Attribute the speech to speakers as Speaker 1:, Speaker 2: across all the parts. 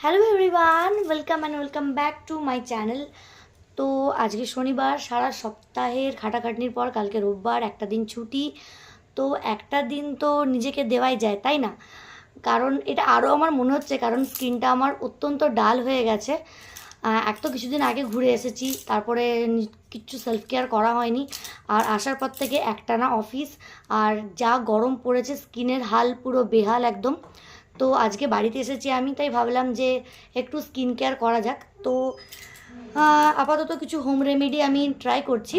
Speaker 1: Hello everyone, welcome back to my channel. তো আজকে শনিবার, সারা সপ্তাহের খাটাখাটনির পর কালকে রোববার, একটা দিন ছুটি। তো একটা দিন তো নিজেকে দেওয়াই যায়, তাই না? কারণ এটা আরও আমার মনে হচ্ছে, কারণ স্কিনটা আমার অত্যন্ত ডাল হয়ে গেছে। এক তো কিছুদিন আগে ঘুরে এসেছি, তারপরে কিচ্ছু সেলফ কেয়ার করা হয়নি। আর আসার পর থেকে একটানা অফিস, আর যা গরম পড়েছে, স্কিনের হাল পুরো বেহাল একদম। তো আজকে বাড়িতে এসেছি আমি, তাই ভাবলাম যে একটু স্কিন কেয়ার করা যাক। তো আপাতত কিছু হোম রেমেডি আমি ট্রাই করছি।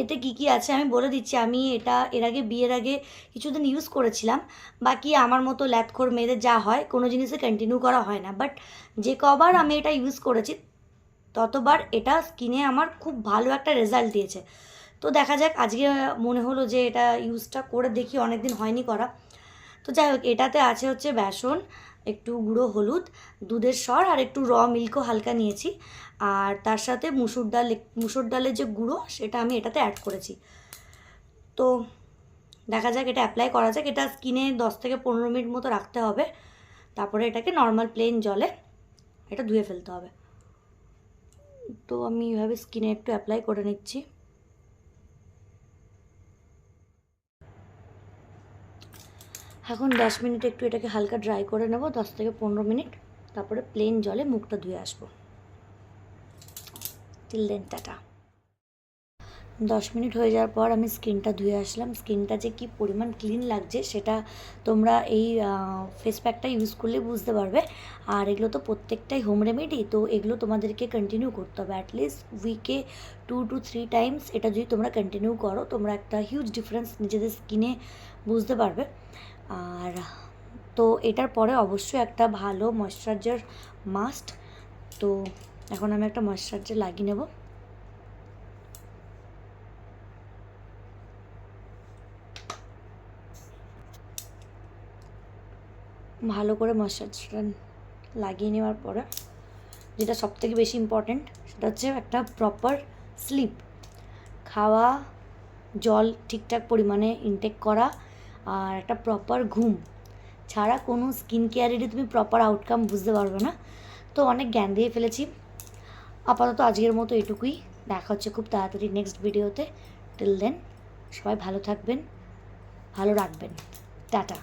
Speaker 1: এতে কি কি আছে আমি বলে দিচ্ছি। আমি এটা এর আগে, বিয়ের আগে কিছুদিন ইউজ করেছিলাম। বাকি আমার মতো ল্যাথখোর মেয়েদের যা হয়, কোনো জিনিসে কন্টিনিউ করা হয় না। বাট যে কবার আমি এটা ইউজ করেছি, ততবার এটা স্কিনে আমার খুব ভালো একটা রেজাল্ট দিয়েছে। তো দেখা যাক, আজকে মনে হলো যে এটা ইউজটা করে দেখি, অনেক দিন হয়নি করা। তো যাই হোক, এটাতে আছে হচ্ছে বেসন, একটু গুঁড়ো হলুদ, দুধের সর, আর একটু র মিল্কও হালকা নিয়েছি। আর তার সাথে মুসুর ডালের যে গুঁড়ো, সেটা আমি এটাতে অ্যাড করেছি। তো দেখা যাক, এটা অ্যাপ্লাই করা যাক। এটা স্কিনে 10 থেকে 15 মিনিট মতো রাখতে হবে। তারপরে এটাকে নর্মাল প্লেন জলে এটা ধুয়ে ফেলতে হবে। তো আমি এইভাবে স্কিনে একটু অ্যাপ্লাই করে নিচ্ছি। এখন 10 মিনিট একটু এটাকে হালকা ড্রাই করে নেব, 10 থেকে 15 মিনিট। তারপরে প্লেন জলে মুখটা ধুয়ে আসবো। Till then, tata. 10 মিনিট হয়ে যাওয়ার পর আমি স্কিনটা ধুয়ে আসলাম। স্কিনটা যে কী পরিমাণ ক্লিন লাগছে, সেটা তোমরা এই ফেস প্যাকটা ইউজ করলে বুঝতে পারবে। আর এগুলো তো প্রত্যেকটাই হোম রেমেডি, তো এগুলো তোমাদেরকে কন্টিনিউ করতে হবে। অ্যাটলিস্ট উইকে 2 to 3 টাইমস এটা যদি তোমরা কন্টিনিউ করো, তোমরা একটা হিউজ ডিফারেন্স নিজেদের স্কিনে বুঝতে পারবে। আর তো এটার পরে অবশ্যই একটা ভালো ময়েশ্চারাইজার মাস্ট। তো এখন আমি একটা ময়েশ্চারাইজার লাগিয়ে নেব। ভালো করে ময়েশ্চারাইজারটা লাগিয়ে নেওয়ার পরে, যেটা সবথেকে বেশি ইম্পর্ট্যান্ট, সেটা হচ্ছে একটা প্রপার স্লিপ। খাওয়া, জল ঠিকঠাক পরিমাণে ইনটেক করা, আর একটা প্রপার ঘুম ছাড়া কোনো স্কিন কেয়ারেরই তুমি প্রপার আউটকাম বুঝতে পারবে না। তো অনেক জ্ঞান দিয়ে ফেলেছি। আপাতত আজকের মতো এটুকুই। দেখা হচ্ছে খুব তাড়াতাড়ি নেক্সট ভিডিওতে। টিল দেন, সবাই ভালো থাকবেন, ভালো রাখবেন। টাটা।